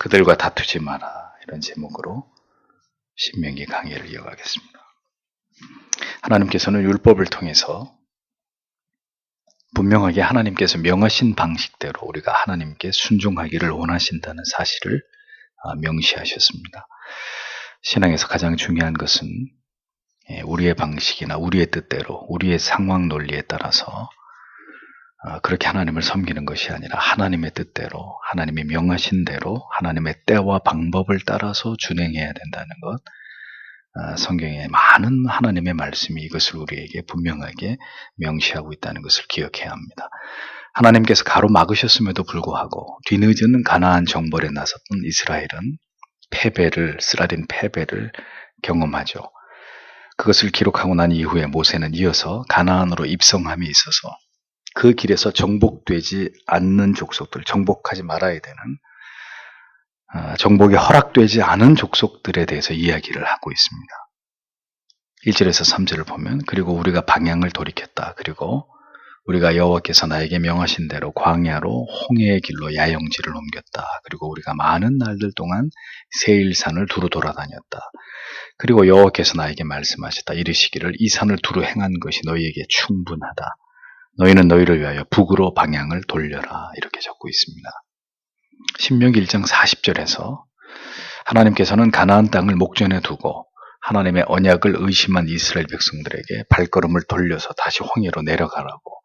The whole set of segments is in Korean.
그들과 다투지 마라. 이런 제목으로 신명기 강의를 이어가겠습니다. 하나님께서는 율법을 통해서 분명하게 하나님께서 명하신 방식대로 우리가 하나님께 순종하기를 원하신다는 사실을 명시하셨습니다. 신앙에서 가장 중요한 것은 우리의 방식이나 우리의 뜻대로 우리의 상황 논리에 따라서 그렇게 하나님을 섬기는 것이 아니라 하나님의 뜻대로 하나님이 명하신 대로 하나님의 때와 방법을 따라서 준행해야 된다는 것, 성경에 많은 하나님의 말씀이 이것을 우리에게 분명하게 명시하고 있다는 것을 기억해야 합니다. 하나님께서 가로막으셨음에도 불구하고 뒤늦은 가나안 정벌에 나섰던 이스라엘은 쓰라린 패배를 경험하죠. 그것을 기록하고 난 이후에 모세는 이어서 가나안으로 입성함에 있어서 그 길에서 정복되지 않는 족속들, 정복하지 말아야 되는 정복이 허락되지 않은 족속들에 대해서 이야기를 하고 있습니다. 1절에서 3절을 보면 그리고 우리가 방향을 돌이켰다. 그리고 우리가 여호와께서 나에게 명하신 대로 광야로 홍해의 길로 야영지를 옮겼다. 그리고 우리가 많은 날들 동안 세일산을 두루 돌아다녔다. 그리고 여호와께서 나에게 말씀하셨다. 이르시기를 이 산을 두루 행한 것이 너희에게 충분하다. 너희는 너희를 위하여 북으로 방향을 돌려라. 이렇게 적고 있습니다. 신명기 1장 40절에서 하나님께서는 가나안 땅을 목전에 두고 하나님의 언약을 의심한 이스라엘 백성들에게 발걸음을 돌려서 다시 홍해로 내려가라고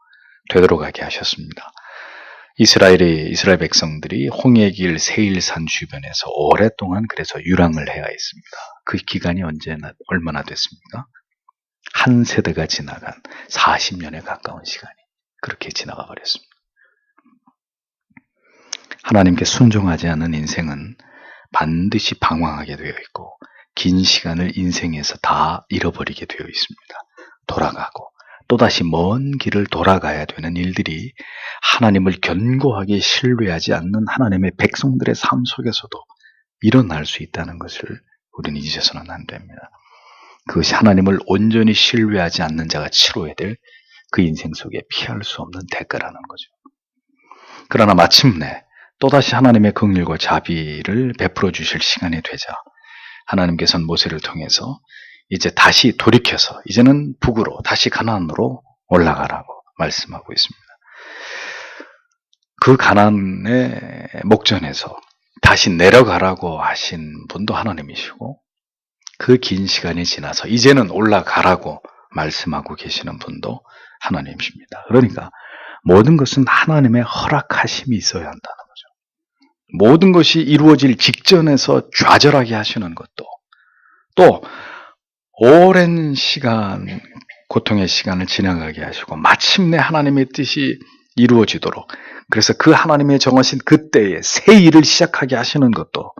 되돌아가게 하셨습니다. 이스라엘 백성들이 홍해길 세일산 주변에서 오랫동안 그래서 유랑을 해야 했습니다. 그 기간이 얼마나 됐습니까? 한 세대가 지나간 40년에 가까운 시간이 그렇게 지나가 버렸습니다. 하나님께 순종하지 않은 인생은 반드시 방황하게 되어 있고 긴 시간을 인생에서 다 잃어버리게 되어 있습니다. 돌아가고 또다시 먼 길을 돌아가야 되는 일들이 하나님을 견고하게 신뢰하지 않는 하나님의 백성들의 삶 속에서도 일어날 수 있다는 것을 우리는 잊어서는 안 됩니다. 그것이 하나님을 온전히 신뢰하지 않는 자가 치러야 될 그 인생 속에 피할 수 없는 대가라는 거죠. 그러나 마침내 또다시 하나님의 긍휼과 자비를 베풀어 주실 시간이 되자 하나님께서는 모세를 통해서 이제 다시 돌이켜서 이제는 북으로 다시 가나안으로 올라가라고 말씀하고 있습니다. 그 가나안의 목전에서 다시 내려가라고 하신 분도 하나님이시고 그 긴 시간이 지나서 이제는 올라가라고 말씀하고 계시는 분도 하나님이십니다. 그러니까 모든 것은 하나님의 허락하심이 있어야 한다는 거죠. 모든 것이 이루어질 직전에서 좌절하게 하시는 것도 또 오랜 시간 고통의 시간을 지나가게 하시고 마침내 하나님의 뜻이 이루어지도록 그래서 그 하나님의 정하신 그때에 새 일을 시작하게 하시는 것도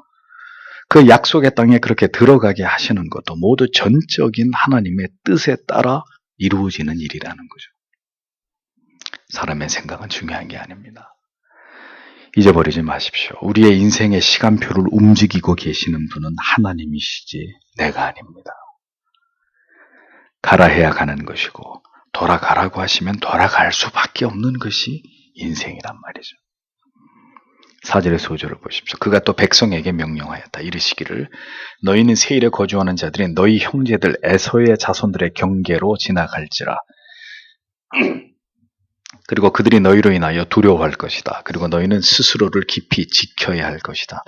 그 약속의 땅에 그렇게 들어가게 하시는 것도 모두 전적인 하나님의 뜻에 따라 이루어지는 일이라는 거죠. 사람의 생각은 중요한 게 아닙니다. 잊어버리지 마십시오. 우리의 인생의 시간표를 움직이고 계시는 분은 하나님이시지 내가 아닙니다. 가라 해야 가는 것이고 돌아가라고 하시면 돌아갈 수밖에 없는 것이 인생이란 말이죠. 4절에서 5절을 보십시오. 그가 또 백성에게 명령하였다. 이르시기를 너희는 세일에 거주하는 자들이 너희 형제들 에서의 자손들의 경계로 지나갈지라. 그리고 그들이 너희로 인하여 두려워할 것이다. 그리고 너희는 스스로를 깊이 지켜야 할 것이다.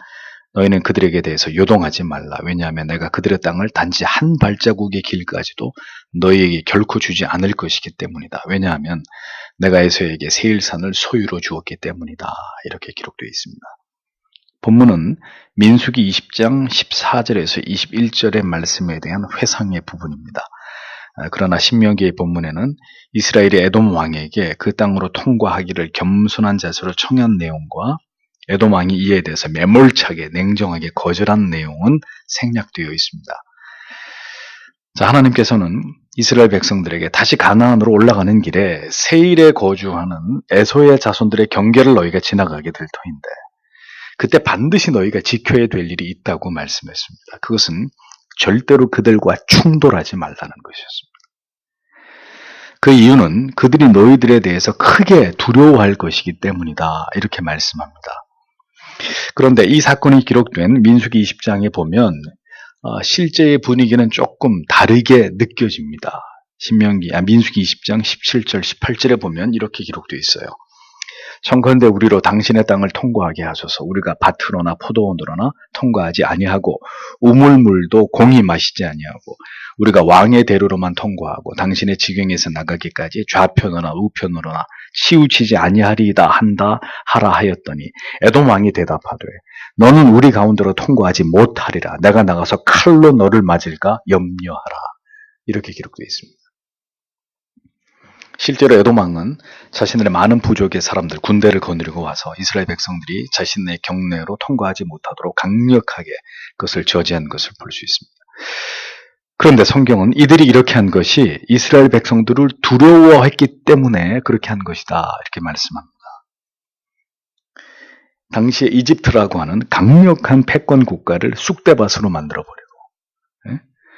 너희는 그들에게 대해서 요동하지 말라. 왜냐하면 내가 그들의 땅을 단지 한 발자국의 길까지도 너희에게 결코 주지 않을 것이기 때문이다. 왜냐하면 내가 에서에게 세일산을 소유로 주었기 때문이다. 이렇게 기록되어 있습니다. 본문은 민수기 20장 14절에서 21절의 말씀에 대한 회상의 부분입니다. 그러나 신명기의 본문에는 이스라엘이 에돔 왕에게 그 땅으로 통과하기를 겸손한 자세로 청한 내용과 에돔 왕이 이에 대해서 매몰차게 냉정하게 거절한 내용은 생략되어 있습니다. 자, 하나님께서는 이스라엘 백성들에게 다시 가나안으로 올라가는 길에 세일에 거주하는 에서의 자손들의 경계를 너희가 지나가게 될 터인데 그때 반드시 너희가 지켜야 될 일이 있다고 말씀했습니다. 그것은 절대로 그들과 충돌하지 말라는 것이었습니다. 그 이유는 그들이 너희들에 대해서 크게 두려워할 것이기 때문이다. 이렇게 말씀합니다. 그런데 이 사건이 기록된 민수기 20장에 보면 실제의 분위기는 조금 다르게 느껴집니다. 민수기 20장 17절, 18절에 보면 이렇게 기록되어 있어요. 청컨대 우리로 당신의 땅을 통과하게 하소서. 우리가 밭으로나 포도원으로나 통과하지 아니하고 우물물도 공히 마시지 아니하고 우리가 왕의 대로로만 통과하고 당신의 지경에서 나가기까지 좌편으로나 우편으로나 치우치지 아니하리이다 하라 하였더니 에돔 왕이 대답하되 너는 우리 가운데로 통과하지 못하리라. 내가 나가서 칼로 너를 맞을까 염려하라. 이렇게 기록되어 있습니다. 실제로 에돔 왕은 자신들의 많은 부족의 사람들, 군대를 거느리고 와서 이스라엘 백성들이 자신의 경내로 통과하지 못하도록 강력하게 그것을 저지한 것을 볼 수 있습니다. 그런데 성경은 이들이 이렇게 한 것이 이스라엘 백성들을 두려워했기 때문에 그렇게 한 것이다 이렇게 말씀합니다. 당시에 이집트라고 하는 강력한 패권 국가를 쑥대밭으로 만들어버리고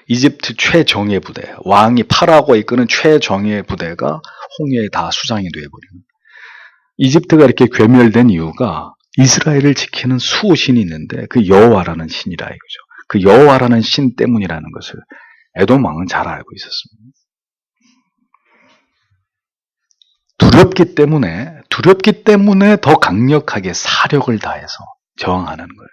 이집트 최정예 부대, 왕이 파라오가 이끄는 최정예 부대가 홍해에 다 수장이 되어버리는. 이집트가 이렇게 괴멸된 이유가 이스라엘을 지키는 수호신이 있는데 그 여호와라는 신이라 이거죠. 그 여호와라는 신 때문이라는 것을 에돔 왕은 잘 알고 있었습니다. 두렵기 때문에 더 강력하게 사력을 다해서 저항하는 거예요.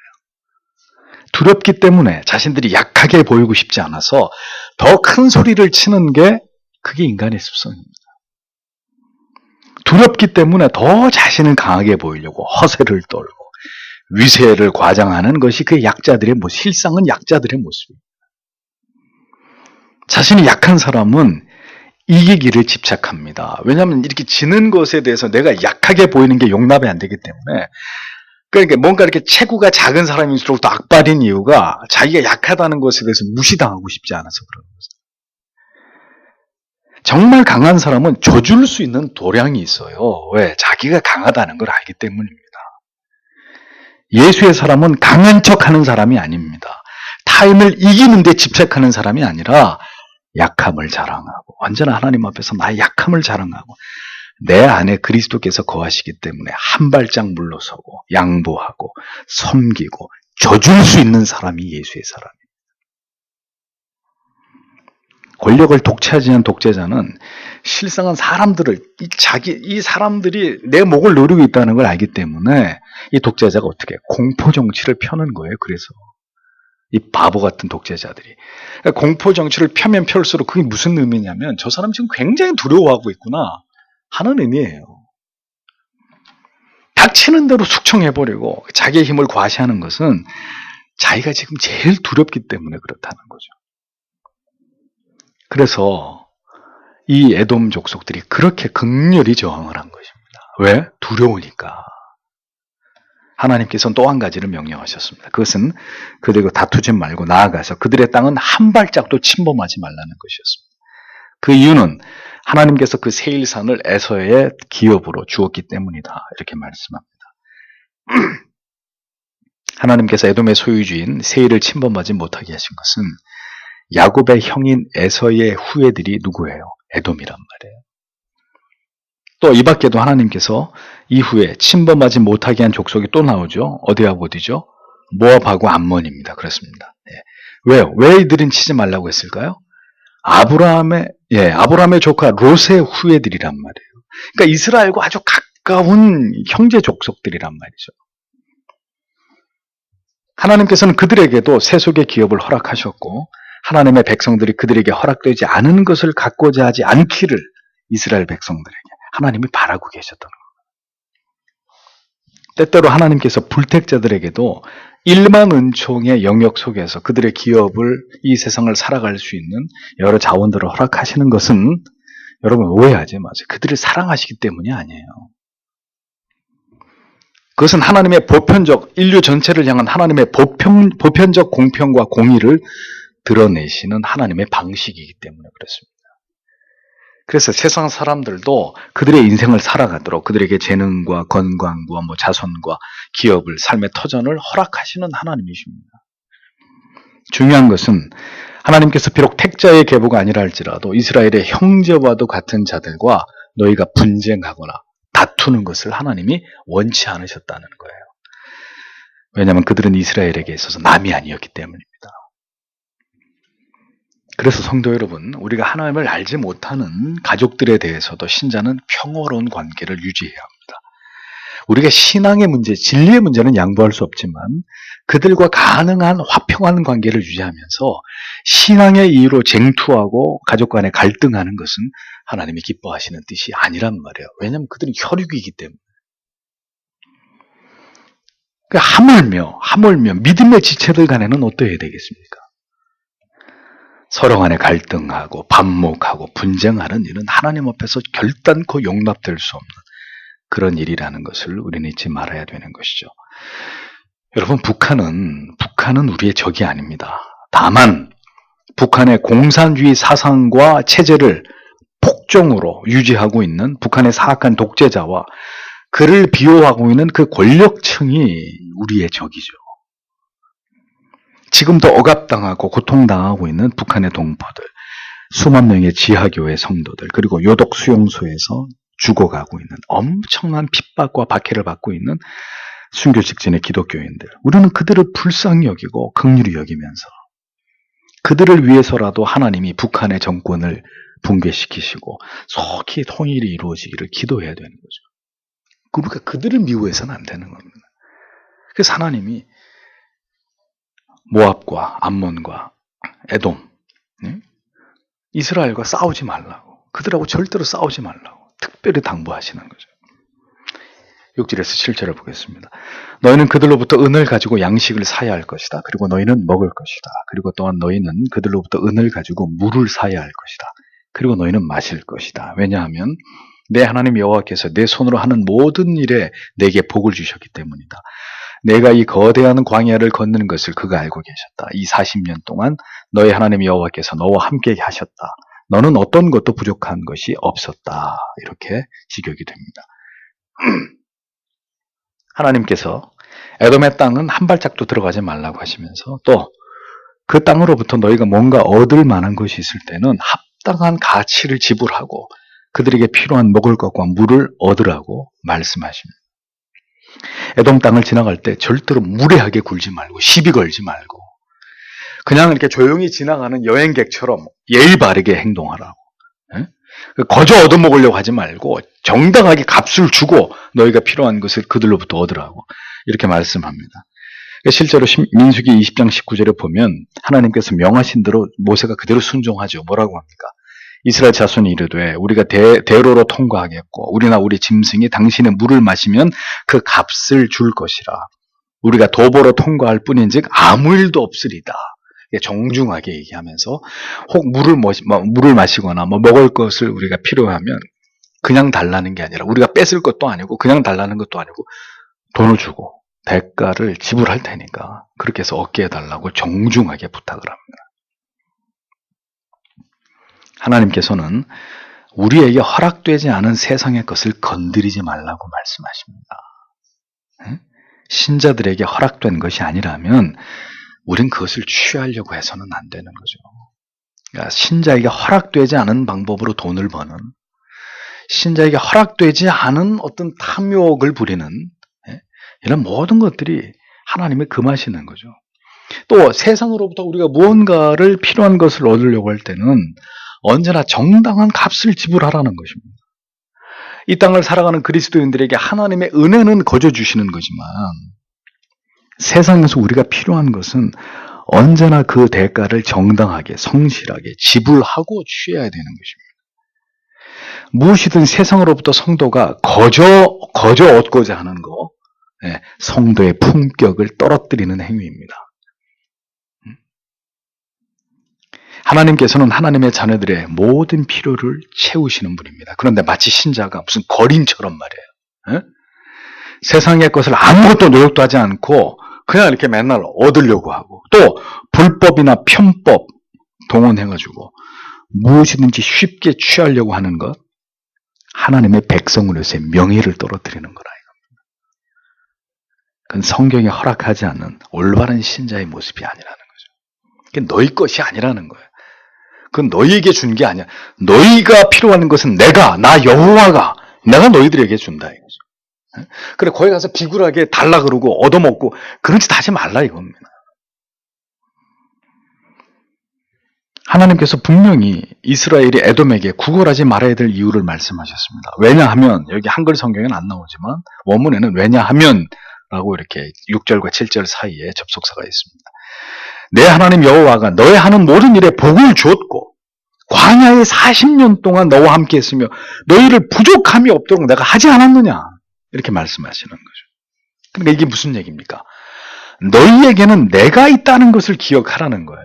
두렵기 때문에 자신들이 약하게 보이고 싶지 않아서 더 큰 소리를 치는 게 그게 인간의 습성입니다. 두렵기 때문에 더 자신을 강하게 보이려고 허세를 떨고 위세를 과장하는 것이 그 약자들의 모습, 실상은 약자들의 모습입니다. 자신이 약한 사람은 이기기를 집착합니다. 왜냐하면 이렇게 지는 것에 대해서 내가 약하게 보이는 게 용납이 안 되기 때문에 그러니까 뭔가 이렇게 체구가 작은 사람일수록 더 악발인 이유가 자기가 약하다는 것에 대해서 무시당하고 싶지 않아서 그런 거죠. 정말 강한 사람은 져줄 수 있는 도량이 있어요. 왜? 자기가 강하다는 걸 알기 때문입니다. 예수의 사람은 강한 척하는 사람이 아닙니다. 타인을 이기는 데 집착하는 사람이 아니라 약함을 자랑하고 언제나 하나님 앞에서 나의 약함을 자랑하고 내 안에 그리스도께서 거하시기 때문에 한 발짝 물러서고 양보하고 섬기고 져줄 수 있는 사람이 예수의 사람입니다. 권력을 독차지한 독재자는 실상은 사람들을 이 사람들이 내 목을 노리고 있다는 걸 알기 때문에 이 독재자가 어떻게 공포 정치를 펴는 거예요. 그래서 이 바보 같은 독재자들이 공포 정치를 펴면 펼수록 그게 무슨 의미냐면 저 사람 지금 굉장히 두려워하고 있구나 하는 의미예요. 닥치는 대로 숙청해버리고 자기의 힘을 과시하는 것은 자기가 지금 제일 두렵기 때문에 그렇다는 거죠. 그래서 이 에돔 족속들이 그렇게 극렬히 저항을 한 것입니다. 왜? 두려우니까. 하나님께서는 또 한 가지를 명령하셨습니다. 그것은 그들과 다투지 말고 나아가서 그들의 땅은 한 발짝도 침범하지 말라는 것이었습니다. 그 이유는 하나님께서 그 세일산을 에서의 기업으로 주었기 때문이다. 이렇게 말씀합니다. 하나님께서 에돔의 소유주인 세일을 침범하지 못하게 하신 것은 야곱의 형인 에서의 후예들이 누구예요? 에돔이란 말이에요. 또 이 밖에도 하나님께서 이후에 침범하지 못하게 한 족속이 또 나오죠. 어디하고 어디죠? 모압하고 암몬입니다. 그렇습니다. 왜요? 왜 이들은 치지 말라고 했을까요? 아브라함의 조카 롯의 후예들이란 말이에요. 그러니까 이스라엘과 아주 가까운 형제 족속들이란 말이죠. 하나님께서는 그들에게도 세속의 기업을 허락하셨고 하나님의 백성들이 그들에게 허락되지 않은 것을 갖고자 하지 않기를 이스라엘 백성들에게 하나님이 바라고 계셨던 겁니다. 때때로 하나님께서 불택자들에게도 일만 은총의 영역 속에서 그들의 기업을 이 세상을 살아갈 수 있는 여러 자원들을 허락하시는 것은 여러분 오해하지 마세요. 그들을 사랑하시기 때문이 아니에요. 그것은 하나님의 보편적 인류 전체를 향한 하나님의 보편적 공평과 공의를 드러내시는 하나님의 방식이기 때문에 그렇습니다. 그래서 세상 사람들도 그들의 인생을 살아가도록 그들에게 재능과 건강과 자손과 기업을 삶의 터전을 허락하시는 하나님이십니다. 중요한 것은 하나님께서 비록 택자의 계보가 아니라 할지라도 이스라엘의 형제와도 같은 자들과 너희가 분쟁하거나 다투는 것을 하나님이 원치 않으셨다는 거예요. 왜냐하면 그들은 이스라엘에게 있어서 남이 아니었기 때문입니다. 그래서 성도 여러분, 우리가 하나님을 알지 못하는 가족들에 대해서도 신자는 평화로운 관계를 유지해야 합니다. 우리가 신앙의 문제, 진리의 문제는 양보할 수 없지만 그들과 가능한 화평한 관계를 유지하면서 신앙의 이유로 쟁투하고 가족 간에 갈등하는 것은 하나님이 기뻐하시는 뜻이 아니란 말이에요. 왜냐하면 그들은 혈육이기 때문에. 하물며 믿음의 지체들 간에는 어떠해야 되겠습니까? 서로 간에 갈등하고 반목하고 분쟁하는 일은 하나님 앞에서 결단코 용납될 수 없는 그런 일이라는 것을 우리는 잊지 말아야 되는 것이죠. 여러분, 북한은 우리의 적이 아닙니다. 다만 북한의 공산주의 사상과 체제를 폭정으로 유지하고 있는 북한의 사악한 독재자와 그를 비호하고 있는 그 권력층이 우리의 적이죠. 지금도 억압당하고 고통당하고 있는 북한의 동포들, 수만 명의 지하교회 성도들, 그리고 요독 수용소에서 죽어가고 있는 엄청난 핍박과 박해를 받고 있는 순교 직전의 기독교인들, 우리는 그들을 불쌍히 여기고 긍휼히 여기면서 그들을 위해서라도 하나님이 북한의 정권을 붕괴시키시고 속히 통일이 이루어지기를 기도해야 되는 거죠. 우리가 그들을 미워해서는 안 되는 겁니다. 그래서 하나님이 모압과 암몬과 에돔, 이스라엘과 싸우지 말라고, 그들하고 절대로 싸우지 말라고 특별히 당부하시는 거죠. 6절에서 7절을 보겠습니다. 너희는 그들로부터 은을 가지고 양식을 사야 할 것이다. 그리고 너희는 먹을 것이다. 그리고 또한 너희는 그들로부터 은을 가지고 물을 사야 할 것이다. 그리고 너희는 마실 것이다. 왜냐하면 내 하나님 여호와께서 내 손으로 하는 모든 일에 내게 복을 주셨기 때문이다. 내가 이 거대한 광야를 걷는 것을 그가 알고 계셨다. 이 40년 동안 너희 하나님 여호와께서 너와 함께 하셨다. 너는 어떤 것도 부족한 것이 없었다. 이렇게 직역이 됩니다. 하나님께서 에돔의 땅은 한 발짝도 들어가지 말라고 하시면서 또 그 땅으로부터 너희가 뭔가 얻을 만한 것이 있을 때는 합당한 가치를 지불하고 그들에게 필요한 먹을 것과 물을 얻으라고 말씀하십니다. 에돔 땅을 지나갈 때 절대로 무례하게 굴지 말고 시비 걸지 말고 그냥 이렇게 조용히 지나가는 여행객처럼 예의 바르게 행동하라고. 거저 얻어먹으려고 하지 말고 정당하게 값을 주고 너희가 필요한 것을 그들로부터 얻으라고 이렇게 말씀합니다. 실제로 민수기 20장 19절에 보면 하나님께서 명하신 대로 모세가 그대로 순종하죠. 뭐라고 합니까? 이스라엘 자손이 이르되 우리가 대로로 통과하겠고 우리나 우리 짐승이 당신의 물을 마시면 그 값을 줄 것이라. 우리가 도보로 통과할 뿐인즉 아무 일도 없으리다. 정중하게 얘기하면서 혹 물을 마시거나 먹을 것을 우리가 필요하면 그냥 달라는 게 아니라 우리가 뺏을 것도 아니고 그냥 달라는 것도 아니고 돈을 주고 대가를 지불할 테니까 그렇게 해서 얻게 해달라고 정중하게 부탁을 합니다. 하나님께서는 우리에게 허락되지 않은 세상의 것을 건드리지 말라고 말씀하십니다. 신자들에게 허락된 것이 아니라면 우린 그것을 취하려고 해서는 안 되는 거죠. 그러니까 신자에게 허락되지 않은 방법으로 돈을 버는, 신자에게 허락되지 않은 어떤 탐욕을 부리는 이런 모든 것들이 하나님의 금하시는 거죠. 또 세상으로부터 우리가 무언가를 필요한 것을 얻으려고 할 때는 언제나 정당한 값을 지불하라는 것입니다. 이 땅을 살아가는 그리스도인들에게 하나님의 은혜는 거저 주시는 거지만 세상에서 우리가 필요한 것은 언제나 그 대가를 정당하게 성실하게 지불하고 취해야 되는 것입니다. 무엇이든 세상으로부터 성도가 거저 얻고자 하는 거, 성도의 품격을 떨어뜨리는 행위입니다. 하나님께서는 하나님의 자녀들의 모든 필요를 채우시는 분입니다. 그런데 마치 신자가 무슨 거린처럼 말이에요. 세상의 것을 아무것도 노력도 하지 않고 그냥 이렇게 맨날 얻으려고 하고 또 불법이나 편법 동원해가지고 무엇이든지 쉽게 취하려고 하는 것, 하나님의 백성으로서의 명예를 떨어뜨리는 거라 이겁니다. 그건 성경에 허락하지 않는 올바른 신자의 모습이 아니라는 거죠. 그게 너희 것이 아니라는 거예요. 그건 너희에게 준 게 아니야. 너희가 필요한 것은 나 여호와가 내가 너희들에게 준다 이거죠. 그래 거기 가서 비굴하게 달라 그러고 얻어먹고 그런 짓 하지 말라 이겁니다. 하나님께서 분명히 이스라엘이 에돔에게 구걸하지 말아야 될 이유를 말씀하셨습니다. 왜냐하면 여기 한글 성경에는 안 나오지만 원문에는 왜냐하면 라고 이렇게 6절과 7절 사이에 접속사가 있습니다. 내 하나님 여호와가 너의 하는 모든 일에 복을 주었고 광야에 40년 동안 너와 함께 했으며 너희를 부족함이 없도록 내가 하지 않았느냐 이렇게 말씀하시는 거죠. 그러니까 이게 무슨 얘기입니까? 너희에게는 내가 있다는 것을 기억하라는 거예요.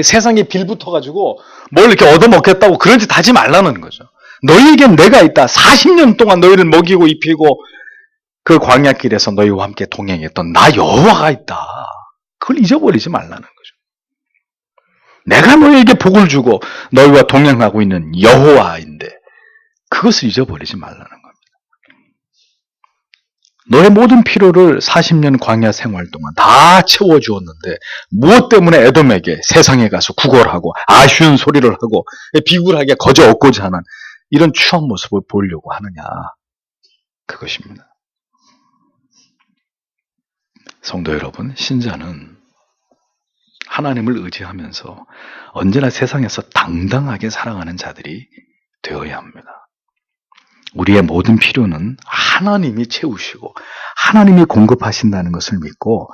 세상에 빌붙어가지고 뭘 이렇게 얻어먹겠다고 그런 짓 하지 말라는 거죠. 너희에겐 내가 있다. 40년 동안 너희를 먹이고 입히고 그 광야길에서 너희와 함께 동행했던 나 여호와가 있다. 그걸 잊어버리지 말라는 거죠. 내가 너희에게 복을 주고 너희와 동행하고 있는 여호와인데 그것을 잊어버리지 말라는 겁니다. 너의 모든 필요를 40년 광야 생활 동안 다 채워주었는데 무엇 때문에 에돔에게 세상에 가서 구걸하고 아쉬운 소리를 하고 비굴하게 거저 얻고자 하는 이런 추한 모습을 보이려고 하느냐 그것입니다. 성도 여러분, 신자는 하나님을 의지하면서 언제나 세상에서 당당하게 살아가는 자들이 되어야 합니다. 우리의 모든 필요는 하나님이 채우시고 하나님이 공급하신다는 것을 믿고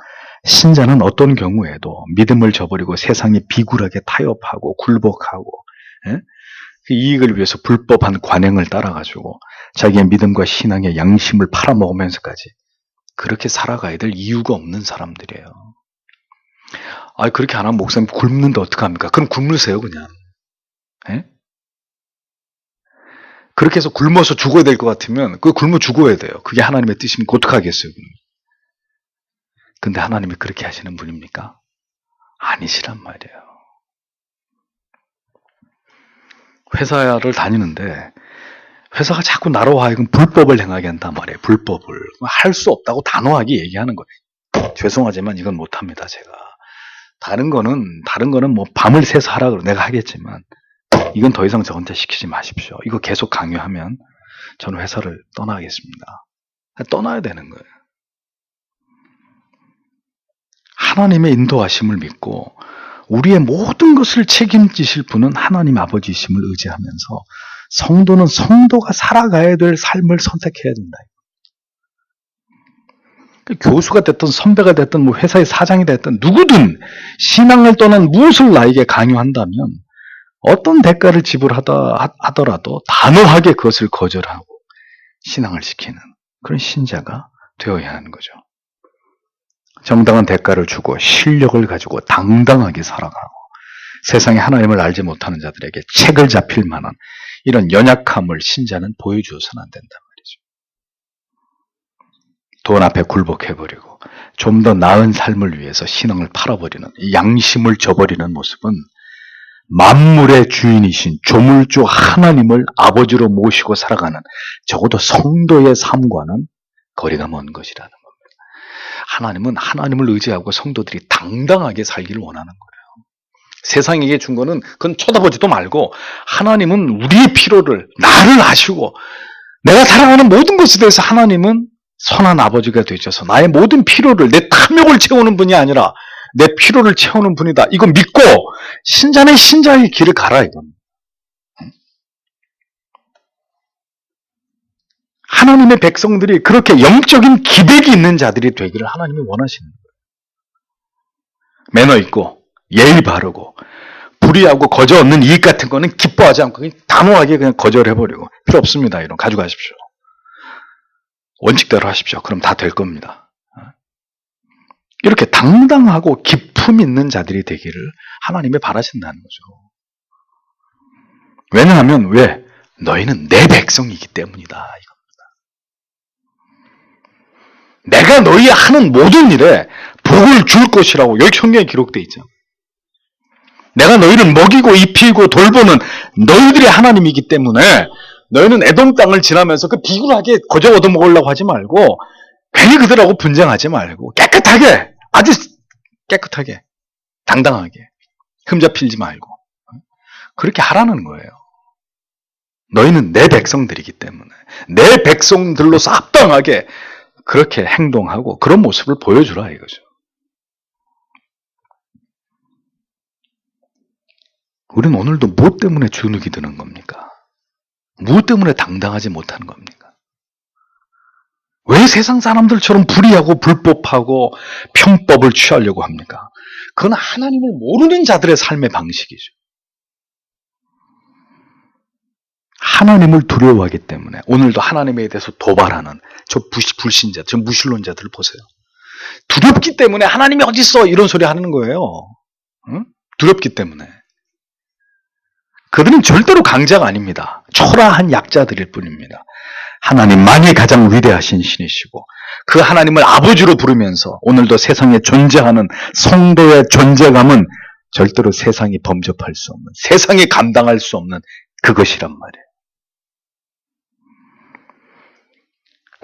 신자는 어떤 경우에도 믿음을 저버리고 세상에 비굴하게 타협하고 굴복하고 그 이익을 위해서 불법한 관행을 따라가지고 자기의 믿음과 신앙의 양심을 팔아먹으면서까지 그렇게 살아가야 될 이유가 없는 사람들이에요. 그렇게 안 하면 목사님 굶는데 어떡합니까? 그럼 굶으세요 그냥. 그렇게 해서 굶어서 죽어야 될 것 같으면 그 굶어 죽어야 돼요. 그게 하나님의 뜻이면 어떡하겠어요. 근데 하나님이 그렇게 하시는 분입니까? 아니시란 말이에요. 회사를 다니는데 회사가 자꾸 나로 하여금 불법을 행하게 한단 말이에요. 불법을. 할 수 없다고 단호하게 얘기하는 거예요. 죄송하지만 이건 못합니다. 제가. 다른 거는 뭐 밤을 새서 하라 그러고 내가 하겠지만 이건 더 이상 저한테 시키지 마십시오. 이거 계속 강요하면 저는 회사를 떠나겠습니다. 떠나야 되는 거예요. 하나님의 인도하심을 믿고 우리의 모든 것을 책임지실 분은 하나님 아버지이심을 의지하면서 성도는 성도가 살아가야 될 삶을 선택해야 된다. 교수가 됐든 선배가 됐든 뭐 회사의 사장이 됐든 누구든 신앙을 떠난 무엇을 나에게 강요한다면 어떤 대가를 지불하더라도 단호하게 그것을 거절하고 신앙을 지키는 그런 신자가 되어야 하는 거죠. 정당한 대가를 주고 실력을 가지고 당당하게 살아가고 세상에 하나님을 알지 못하는 자들에게 책을 잡힐 만한 이런 연약함을 신자는 보여주어서는 안 된단 말이죠. 돈 앞에 굴복해버리고 좀 더 나은 삶을 위해서 신앙을 팔아버리는 양심을 저버리는 모습은 만물의 주인이신 조물주 하나님을 아버지로 모시고 살아가는 적어도 성도의 삶과는 거리가 먼 것이라는 겁니다. 하나님은 하나님을 의지하고 성도들이 당당하게 살기를 원하는 거예요. 세상에게 준 거는 그건 쳐다보지도 말고 하나님은 우리의 필요를 나를 아시고 내가 살아가는 모든 것에 대해서 하나님은 선한 아버지가 되셔서 나의 모든 필요를 내 탐욕을 채우는 분이 아니라 내 필요를 채우는 분이다. 이거 믿고 신자는 신자의 길을 가라 이건. 하나님의 백성들이 그렇게 영적인 기백이 있는 자들이 되기를 하나님이 원하시는 거예요. 매너 있고 예의 바르고 불의하고 거저 얻는 이익 같은 거는 기뻐하지 않고 그냥 단호하게 그냥 거절해버리고 필요 없습니다. 이런 가져가십시오. 원칙대로 하십시오. 그럼 다 될 겁니다. 이렇게 당당하고 기품 있는 자들이 되기를 하나님이 바라신다는 거죠. 왜냐하면 왜? 너희는 내 백성이기 때문이다. 이겁니다. 내가 너희 하는 모든 일에 복을 줄 것이라고 여기 성경에 기록되어 있죠. 내가 너희를 먹이고 입히고 돌보는 너희들의 하나님이기 때문에 너희는 에돔 땅을 지나면서 그 비굴하게 거저 얻어먹으려고 하지 말고 괜히 그들하고 분쟁하지 말고 깨끗하게 아주 깨끗하게 당당하게 흠잡힐지 말고 그렇게 하라는 거예요. 너희는 내 백성들이기 때문에 내 백성들로서 합당하게 그렇게 행동하고 그런 모습을 보여주라 이거죠. 우리는 오늘도 무엇 때문에 주눅이 드는 겁니까? 무엇 때문에 당당하지 못하는 겁니까? 왜 세상 사람들처럼 불의하고 불법하고 편법을 취하려고 합니까? 그건 하나님을 모르는 자들의 삶의 방식이죠. 하나님을 두려워하기 때문에 오늘도 하나님에 대해서 도발하는 저 불신자, 저 무신론자들을 보세요. 두렵기 때문에 하나님이 어디 있어? 이런 소리 하는 거예요. 응? 두렵기 때문에. 그들은 절대로 강자가 아닙니다. 초라한 약자들일 뿐입니다. 하나님만이 가장 위대하신 신이시고 그 하나님을 아버지로 부르면서 오늘도 세상에 존재하는 성도의 존재감은 절대로 세상이 범접할 수 없는, 세상이 감당할 수 없는 그것이란 말이에요.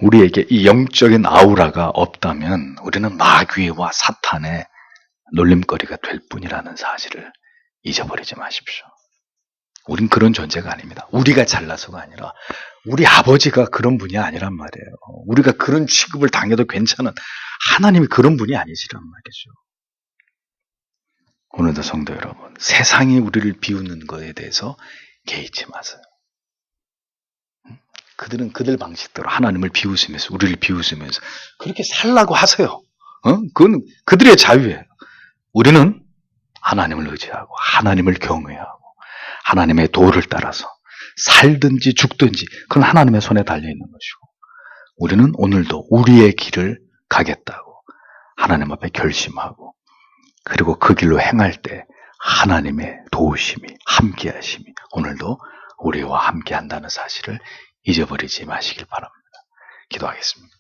우리에게 이 영적인 아우라가 없다면 우리는 마귀와 사탄의 놀림거리가 될 뿐이라는 사실을 잊어버리지 마십시오. 우린 그런 존재가 아닙니다. 우리가 잘나서가 아니라 우리 아버지가 그런 분이 아니란 말이에요. 우리가 그런 취급을 당해도 괜찮은 하나님이 그런 분이 아니시란 말이죠. 오늘도 성도 여러분, 세상이 우리를 비웃는 것에 대해서 개의치 마세요. 그들은 그들 방식대로 하나님을 비웃으면서 우리를 비웃으면서 그렇게 살라고 하세요. 그건 그들의 자유예요. 우리는 하나님을 의지하고 하나님을 경외하고 하나님의 도를 따라서 살든지 죽든지 그건 하나님의 손에 달려있는 것이고 우리는 오늘도 우리의 길을 가겠다고 하나님 앞에 결심하고 그리고 그 길로 행할 때 하나님의 도우심이 함께하심이 오늘도 우리와 함께한다는 사실을 잊어버리지 마시길 바랍니다. 기도하겠습니다.